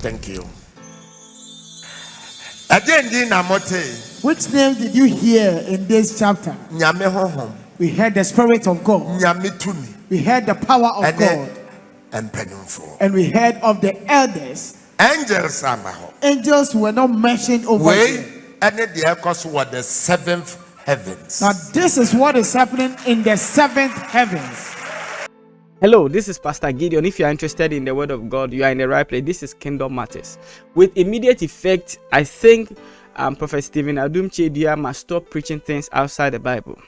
Thank you. Again, which name did you hear in this chapter? We heard the Spirit of God. We heard the power of God. And we heard of the elders. Angels were not mentioned over here. And the was the seventh heavens. Now this is what is happening in the seventh heavens. Hello, this is Pastor Gideon. If you are interested in the Word of God, you are in the right place. This is Kingdom Matters. With immediate effect, I think Prophet Stephen Adom Kyei-Duah must stop preaching things outside the Bible,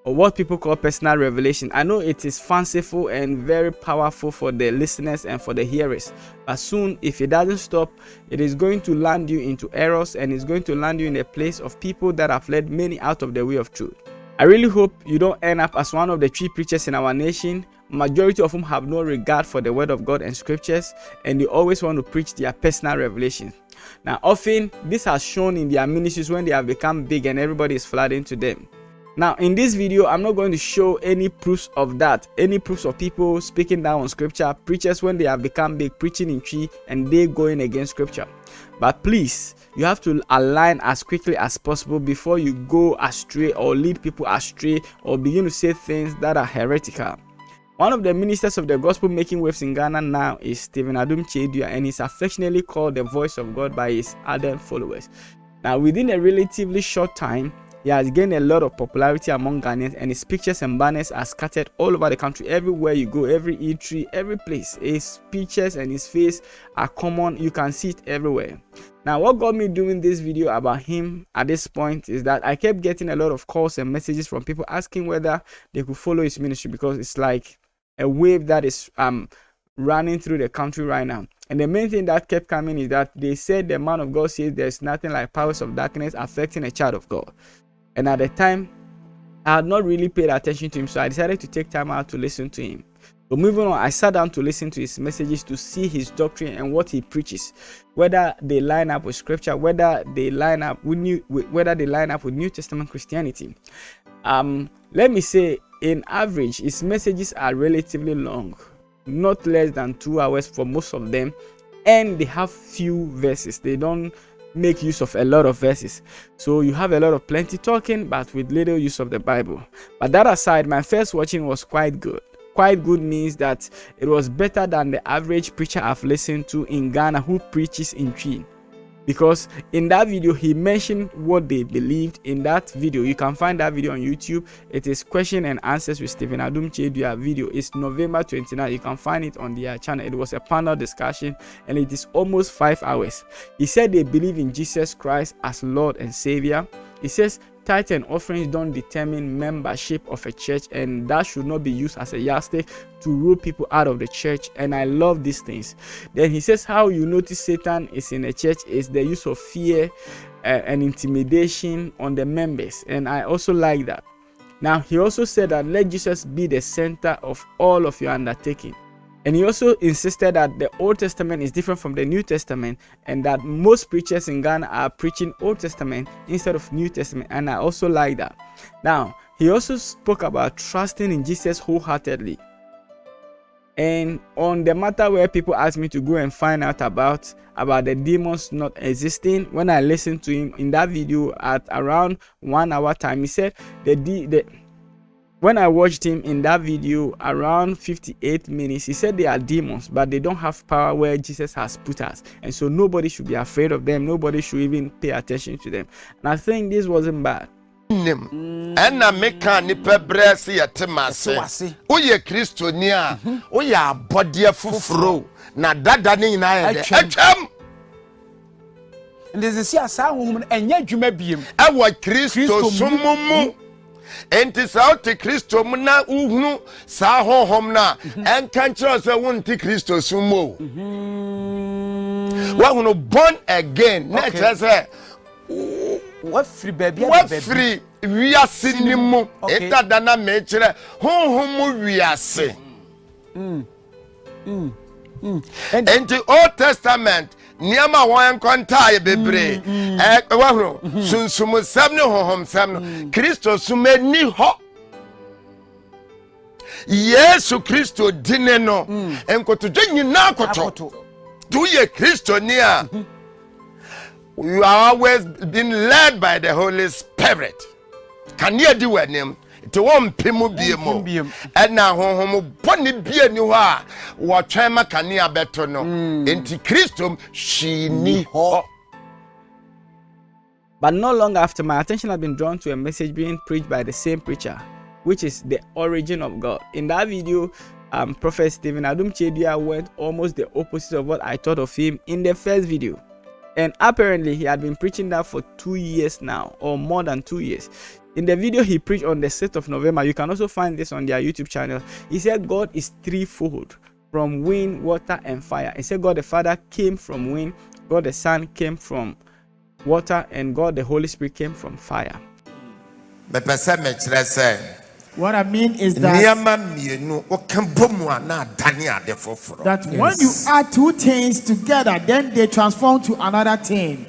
or what people call personal revelation. I know it is fanciful and very powerful for the listeners and for the hearers, but soon, if it doesn't stop, it is going to land you into errors, and it's going to land you in a place of people that have led many out of the way of truth. I really hope you don't end up as one of the three preachers in our nation, majority of whom have no regard for the Word of God and scriptures, and they always want to preach their personal revelation. Now, often this has shown in their ministries when they have become big and everybody is flooding to them. Now, in this video, I'm not going to show any proofs of that, any proofs of people speaking down on scripture, preachers when they have become big, preaching in tree, and they going against scripture. But please, you have to align as quickly as possible before you go astray or lead people astray or begin to say things that are heretical. One of the ministers of the gospel making waves in Ghana now is Stephen Adom Kyei-Duah, and he's affectionately called the voice of God by his ardent followers. Now, within a relatively short time, he has gained a lot of popularity among Ghanaians, and his pictures and banners are scattered all over the country. Everywhere you go, every eatery, every place, his pictures and his face are common. You can see it everywhere. Now, what got me doing this video about him at this point is that I kept getting a lot of calls and messages from people asking whether they could follow his ministry, because it's like a wave that is running through the country right now. And the main thing that kept coming is that they said the man of God says there's nothing like powers of darkness affecting a child of God. And at the time, I had not really paid attention to him, so I decided to take time out to listen to him. So moving on, I sat down to listen to his messages, to see his doctrine and what he preaches, whether they line up with scripture, whether they line up with New Testament Christianity. Let me say, in average, his messages are relatively long, not less than 2 hours for most of them, and they have few verses. They don't make use of a lot of verses, so you have a lot of plenty talking but with little use of the Bible. But that aside, my first watching was quite good. Quite good means that it was better than the average preacher I've listened to in Ghana who preaches in tree, because in that video he mentioned what they believed. In that video, you can find that video on YouTube. It is question and answers with Stephen Adom Kyei-Duah video. It's November 29. You can find it on their channel. It was a panel discussion and it is almost 5 hours. He said they believe in Jesus Christ as Lord and Savior. He says tithe and offerings don't determine membership of a church, and that should not be used as a yardstick to rule people out of the church. And I love these things. Then he says how you notice Satan is in a church is the use of fear and intimidation on the members, and I also like that. Now, he also said that let Jesus be the center of all of your undertaking. And he also insisted that the Old Testament is different from the New Testament, and that most preachers in Ghana are preaching Old Testament instead of New Testament, and I also like that. Now, he also spoke about trusting in Jesus wholeheartedly. And on the matter where people asked me to go and find out about the demons not existing, when I listened to him in that video at around 1 hour time, he said when I watched him in that video around 58 minutes, he said they are demons, but they don't have power where Jesus has put us. And so nobody should be afraid of them. Nobody should even pay attention to them. And I think this wasn't bad. Enna meka nipa brese yetemase oye kristonia oye abode fufuro na dada ni na ye atwam ndeze si asa honhom enya dwuma biem ewo kristo sumumu enti sa oti kristo mu na uhunu sa honhom na enka nkyerɛ sɛ wonti kristo sumo wa hunu born again na kyerɛ sɛ what free baby what free wiase ni mu eta dana me kyerɛ honhom wiase and the Old Testament niama won konta ye bebre wa hunu sunsum sam ne honhom sam no Kristo sume ni ho Yesu Kristo dine no enkoto nyina akoto Do ye Christiania? You are always being led by the Holy Spirit. Can you do with him? To one pimu biemo, and now home bonny beer new ha, what chama cania better no, into Christum she ni ho. But not long after, my attention had been drawn to a message being preached by the same preacher, which is the origin of God. In that video, Prophet Stephen Adom Kyei-Duah went almost the opposite of what I thought of him in the first video. And apparently, he had been preaching that for 2 years now, or more than 2 years. In the video he preached on the 6th of November, you can also find this on their YouTube channel. He said God is threefold, from wind, water, and fire. He said God the Father came from wind, God the Son came from water, and God the Holy Spirit came from fire. What I mean is that when you add two things together, then they transform to another thing.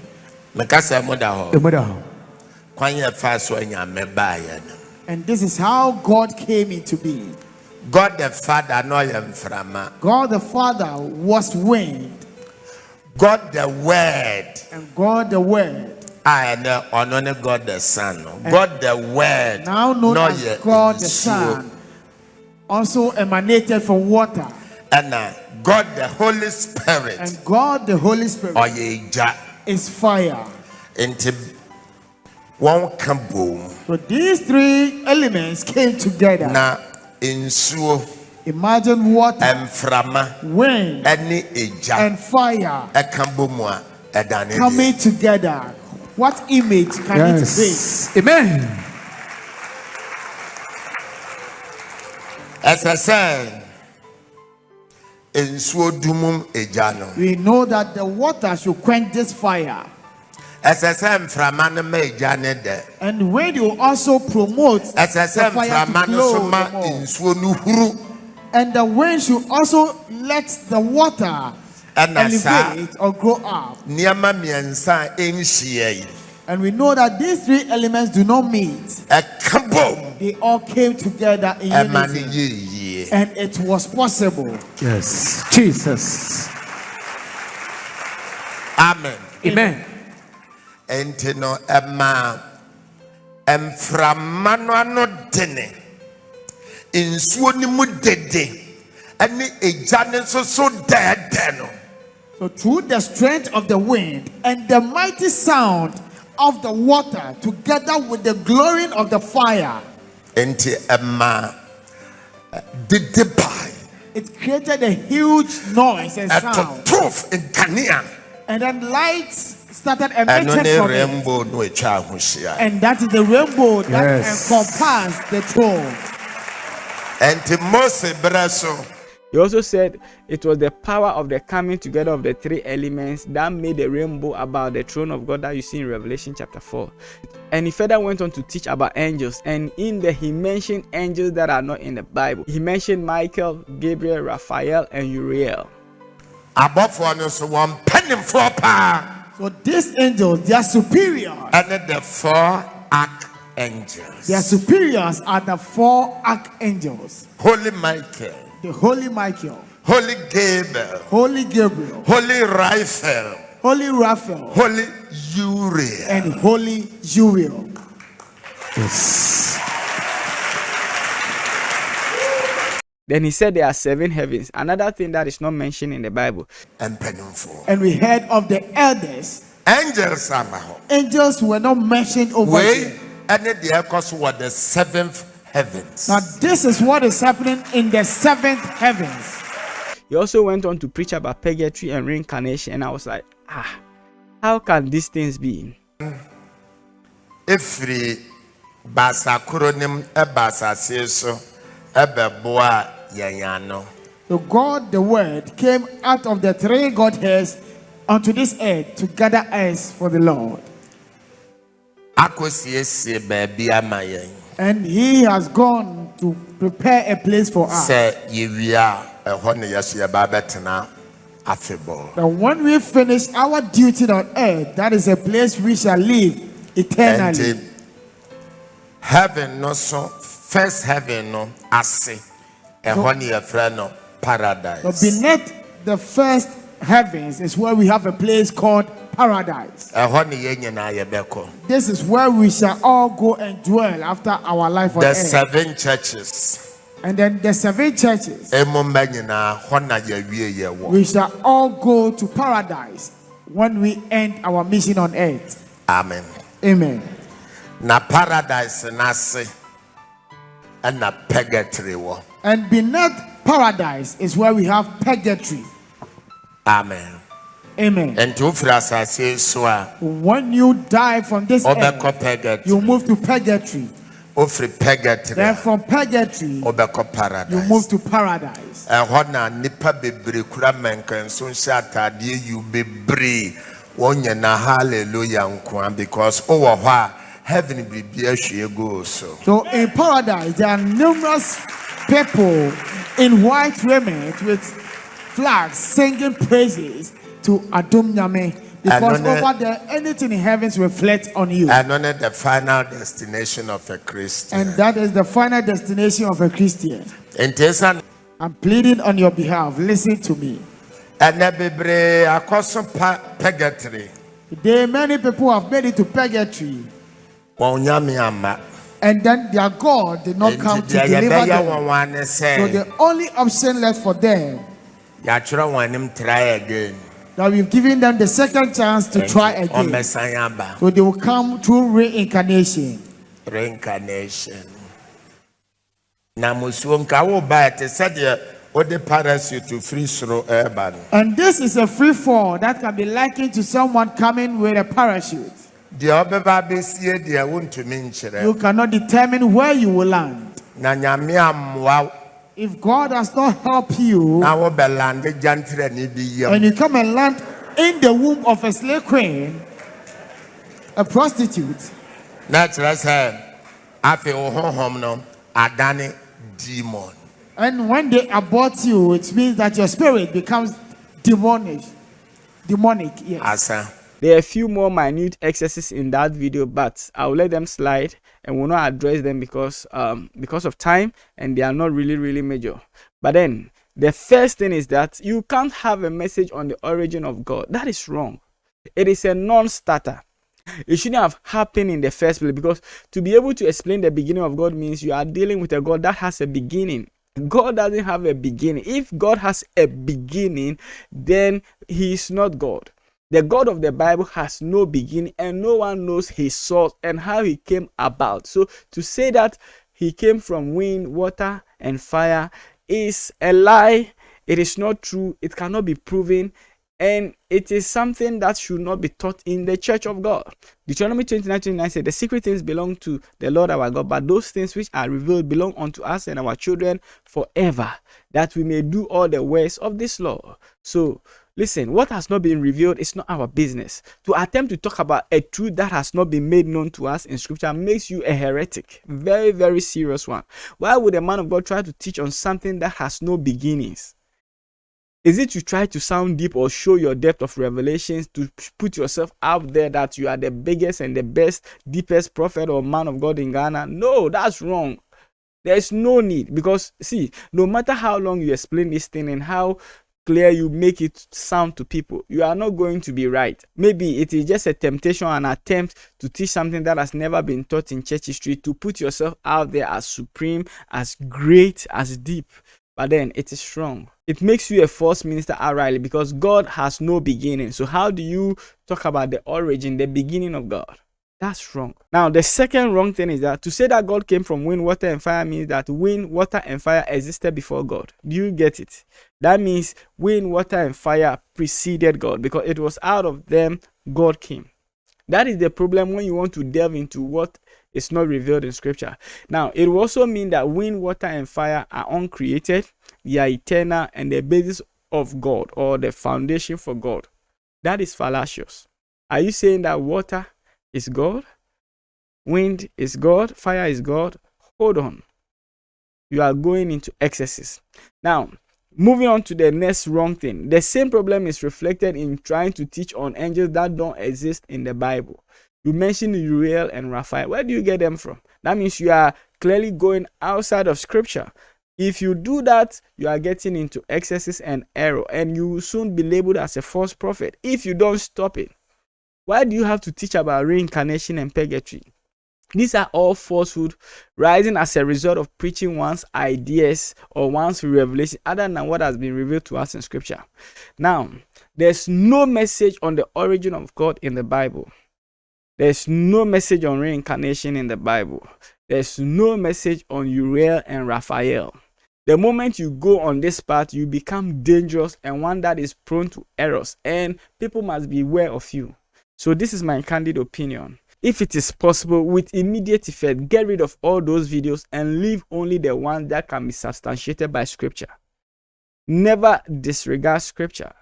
And this is how God came into being. God the Father, God the Father was wind. God the Word, and God the Word. And God the Son. God the Word, now known as God the Son, also emanated from water. And God the Holy Spirit, and God the Holy Spirit is fire. So these three elements came together. Imagine water, wind, and fire coming together. What image can it be? Amen. As I said, we know that the water should quench this fire. And when you also promote the fire to glow the more. And the wind should also let the water elevate or grow up. And we know that these three elements do not meet. They all came together in unity. And it was possible. Yes. Jesus. Amen. Amen. Entino emma emframano dene insuo ni mu dede ene ejane so dead. So through the strength of the wind and the mighty sound of the water together with the glowing of the fire, enti emma didibai, it created a huge noise and sound. And then lights started emitting from it. And that is the rainbow that encompassed the throne. He also said it was the power of the coming together of the three elements that made the rainbow about the throne of God that you see in Revelation chapter 4. And he further went on to teach about angels. And in there he mentioned angels that are not in the Bible. He mentioned Michael, Gabriel, Raphael, and Uriel. So these angels, they are superior. And the four archangels. Their superiors are the four archangels. Holy Michael. The Holy Michael. Holy Gabriel. Holy Gabriel. Holy Raphael. Holy Raphael. Holy Uriel. And Holy Uriel. Yes. Then he said there are 7 heavens. Another thing that is not mentioned in the Bible. And we heard of the elders. Angels were not mentioned over here. And the echoes were the 7th heavens. Now this is what is happening in the 7th heavens. He also went on to preach about purgatory and reincarnation, and I was like, how can these things be? Every basa kuronim ebasa seso ebeboa yanyano. So God the Word came out of the three Godheads unto this earth to gather us for the Lord. And he has gone to prepare a place for us. That when we finish our duty on earth, that is a place we shall live eternally. And heaven no so first heaven no ase. Paradise. So beneath the first heavens is where we have a place called paradise. This is where we shall all go and dwell after our life on earth. The 7 churches. And then the 7 churches, we shall all go to paradise when we end our mission on earth. Amen. Amen. Na paradise nasi and na purgatory. And beneath paradise is where we have purgatory. Amen. Amen. And when you die from this earth, you move to purgatory. Then from purgatory, you move to paradise. Because heaven so in paradise there are numerous people in white raiment with flags singing praises to Adom Nyame. Because over there, anything in heavens reflects on you. And on the final destination of a Christian. And that is the final destination of a Christian. I'm pleading on your behalf. Listen to me. Today, many people have made it to purgatory. And then their God did not come to deliver them. So the only option left for them, that we've given them the second chance to try again. So they will come through reincarnation. And this is a free fall that can be likened to someone coming with a parachute. You cannot determine where you will land. If God does not help you, and you come and land in the womb of a slave queen, a prostitute, and when they abort you, it means that your spirit becomes demonic. Yes. There are a few more minute exercises in that video, but I'll let them slide and will not address them because of time, and they are not really major. But then the first thing is that you can't have a message on the origin of God. That is wrong. It is a non-starter. It shouldn't have happened in the first place, because to be able to explain the beginning of God means you are dealing with a God that has a beginning. God doesn't have a beginning. If God has a beginning, then he is not God. The God of the Bible has no beginning, and no one knows his source and how he came about. So to say that he came from wind, water, and fire is a lie. It is not true. It cannot be proven. And it is something that should not be taught in the church of God. Deuteronomy 29:29 said, the secret things belong to the Lord our God, but those things which are revealed belong unto us and our children forever, that we may do all the works of this law. So listen, what has not been revealed is not our business. To attempt to talk about a truth that has not been made known to us in scripture makes you a heretic. Very serious one. Why would a man of God try to teach on something that has no beginnings? Is it to try to sound deep or show your depth of revelations, to put yourself out there that you are the biggest and the best, deepest prophet or man of God in Ghana? No, that's wrong. There is no need, because see, no matter how long you explain this thing and how clear you make it sound to people, you are not going to be right. Maybe it is just a temptation, an attempt to teach something that has never been taught in church history, to put yourself out there as supreme, as great, as deep. But then it is wrong. It makes you a false minister outrightly, because God has no beginning. So how do you talk about the origin, the beginning of God? That's wrong. Now, the second wrong thing is that to say that God came from wind, water, and fire means that wind, water, and fire existed before God. Do you get it? That means wind, water, and fire preceded God, because it was out of them God came. That is the problem when you want to delve into what is not revealed in scripture. Now, it will also mean that wind, water, and fire are uncreated, they are eternal, and the basis of God, or the foundation for God. That is fallacious. Are you saying that water is God, wind is God, fire is God? Hold on. You are going into excesses. Now, moving on to the next wrong thing. The same problem is reflected in trying to teach on angels that don't exist in the Bible. You mentioned Uriel and Raphael. Where do you get them from? That means you are clearly going outside of scripture. If you do that, you are getting into excesses and error, and you will soon be labeled as a false prophet if you don't stop it. Why do you have to teach about reincarnation and purgatory? These are all falsehood rising as a result of preaching one's ideas or one's revelation other than what has been revealed to us in scripture. Now, there's no message on the origin of God in the Bible. There's no message on reincarnation in the Bible. There's no message on Uriel and Raphael. The moment you go on this path, you become dangerous and one that is prone to errors, and people must be aware of you. So this is my candid opinion. If it is possible, with immediate effect, get rid of all those videos and leave only the ones that can be substantiated by scripture. Never disregard scripture.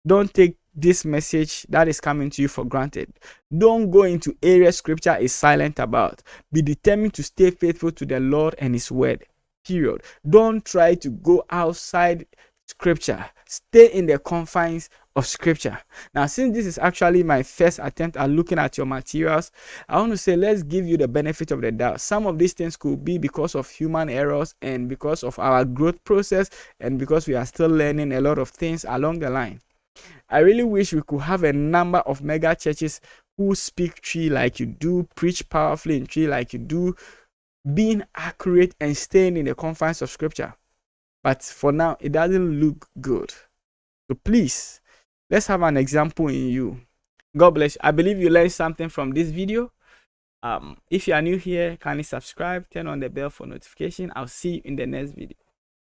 Don't take this message that is coming to you for granted. Don't go into areas scripture is silent about. Be determined to stay faithful to the Lord and his word. Period. Don't try to go outside scripture. Stay in the confines of scripture. Now, since this is actually my first attempt at looking at your materials, I want to say let's give you the benefit of the doubt. Some of these things could be because of human errors and because of our growth process and because we are still learning a lot of things along the line. I really wish we could have a number of mega churches who speak tree like you do, preach powerfully in tree like you do, being accurate and staying in the confines of scripture. But for now, it doesn't look good. So please, let's have an example in you. God bless you. I believe you learned something from this video. If you are new here, kindly subscribe, turn on the bell for notification. I'll see you in the next video.